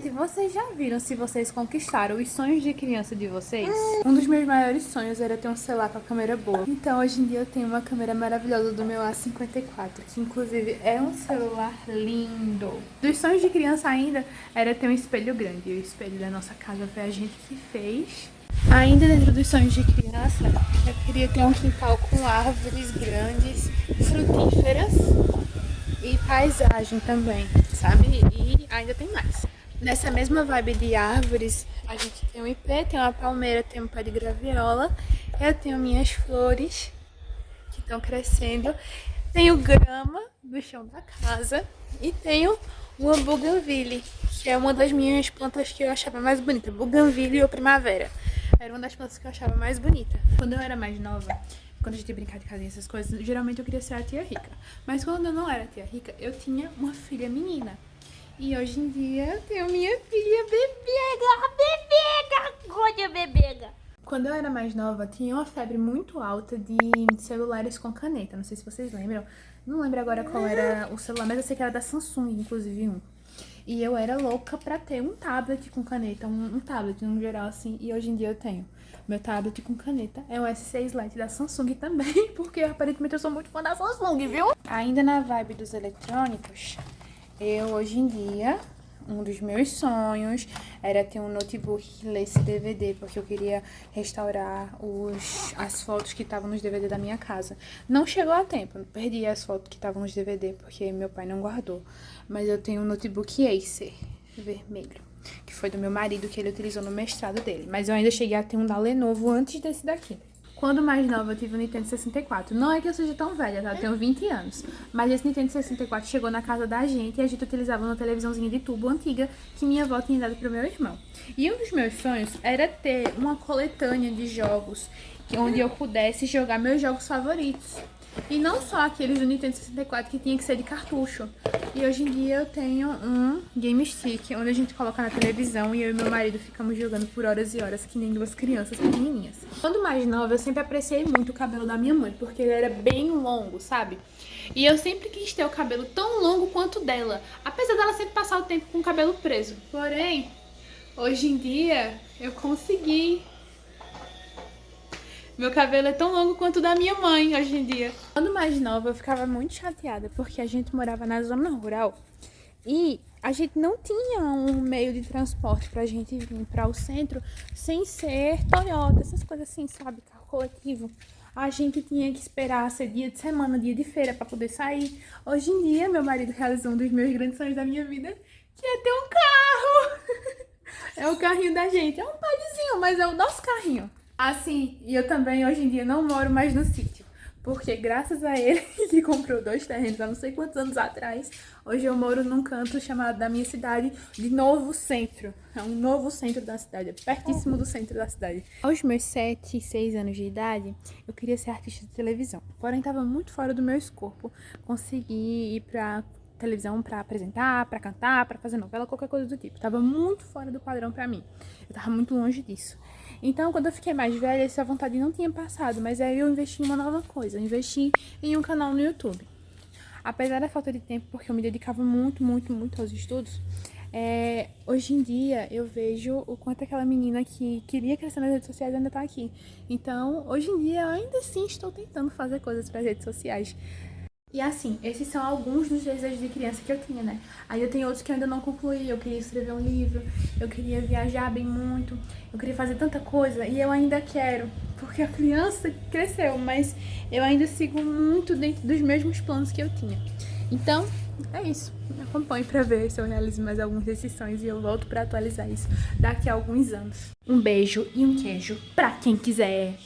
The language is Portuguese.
Gente, vocês já viram se vocês conquistaram os sonhos de criança de vocês? Um dos meus maiores sonhos era ter um celular com a câmera boa. Então, hoje em dia eu tenho uma câmera maravilhosa do meu A54, que inclusive é um celular lindo. Dos sonhos de criança ainda era ter um espelho grande. E o espelho da nossa casa foi a gente que fez. Ainda dentro dos sonhos de criança, eu queria ter um quintal com árvores grandes, frutíferas e paisagem também, sabe? E ainda tem mais. Nessa mesma vibe de árvores, a gente tem um ipê, tem uma palmeira, tem um pé de graviola, eu tenho minhas flores que estão crescendo, tenho grama do chão da casa e tenho uma bougainville, que é uma das minhas plantas que eu achava mais bonita, bougainville ou primavera. Era uma das plantas que eu achava mais bonita. Quando eu era mais nova, quando a gente ia brincar de casinha, essas coisas, geralmente eu queria ser a tia rica. Mas quando eu não era a tia rica, eu tinha uma filha menina. E hoje em dia eu tenho minha filha bebega. Quando eu era mais nova, tinha uma febre muito alta de celulares com caneta. Não sei se vocês lembram. Não lembro agora qual era o celular, mas eu sei que era da Samsung, inclusive um. E eu era louca pra ter um tablet com caneta, um tablet no geral assim, e hoje em dia eu tenho. Meu tablet com caneta é um S6 Lite da Samsung também, porque aparentemente eu sou muito fã da Samsung, viu? Ainda na vibe dos eletrônicos, eu hoje em dia, um dos meus sonhos era ter um notebook que lesse DVD, porque eu queria restaurar as fotos que estavam nos DVD da minha casa. Não chegou a tempo, eu perdi as fotos que estavam nos DVD, porque meu pai não guardou. Mas eu tenho um notebook Acer vermelho, que foi do meu marido, que ele utilizou no mestrado dele. Mas eu ainda cheguei a ter um da Lenovo antes desse daqui. Quando mais nova, eu tive o Nintendo 64. Não é que eu seja tão velha, tá? Eu tenho 20 anos. Mas esse Nintendo 64 chegou na casa da gente e a gente utilizava uma televisãozinha de tubo antiga que minha avó tinha dado pro meu irmão. E um dos meus sonhos era ter uma coletânea de jogos onde eu pudesse jogar meus jogos favoritos. E não só aqueles do Nintendo 64 que tinha que ser de cartucho. E hoje em dia eu tenho um Game Stick, onde a gente coloca na televisão e eu e meu marido ficamos jogando por horas e horas, que nem duas crianças pequenininhas. Quando mais nova, eu sempre apreciei muito o cabelo da minha mãe, porque ele era bem longo, sabe? E eu sempre quis ter o cabelo tão longo quanto o dela, apesar dela sempre passar o tempo com o cabelo preso. Porém, hoje em dia, eu consegui. Meu cabelo é tão longo quanto o da minha mãe hoje em dia. Quando mais nova, eu ficava muito chateada, porque a gente morava na zona rural e a gente não tinha um meio de transporte pra gente vir para o centro sem ser Toyota, essas coisas assim, sabe? Carro coletivo. A gente tinha que esperar ser dia de semana, dia de feira para poder sair. Hoje em dia, meu marido realizou um dos meus grandes sonhos da minha vida, que é ter um carro. É o carrinho da gente. É um padzinho, mas é o nosso carrinho. Assim, e eu também hoje em dia não moro mais no sítio, porque graças a ele, que comprou 2 terrenos há não sei quantos anos atrás, hoje eu moro num canto chamado da minha cidade de Novo Centro. É um novo centro da cidade, é pertíssimo do centro da cidade. Aos meus 7, 6 anos de idade, eu queria ser artista de televisão, porém estava muito fora do meu escopo conseguir ir pra televisão pra apresentar, pra cantar, pra fazer novela, qualquer coisa do tipo. Tava muito fora do padrão pra mim. Eu tava muito longe disso. Então, quando eu fiquei mais velha, essa vontade não tinha passado, mas aí eu investi em uma nova coisa. Eu investi em um canal no YouTube. Apesar da falta de tempo, porque eu me dedicava muito aos estudos, hoje em dia eu vejo o quanto aquela menina que queria crescer nas redes sociais ainda tá aqui. Então, hoje em dia, eu ainda assim estou tentando fazer coisas para as redes sociais. E assim, esses são alguns dos desejos de criança que eu tinha, né? Aí eu tenho outros que eu ainda não concluí. Eu queria escrever um livro, eu queria viajar bem muito, eu queria fazer tanta coisa e eu ainda quero, porque a criança cresceu, mas eu ainda sigo muito dentro dos mesmos planos que eu tinha. Então, é isso. Me acompanhe pra ver se eu realizo mais alguns desses sonhos e eu volto pra atualizar isso daqui a alguns anos. Um beijo e um queijo pra quem quiser.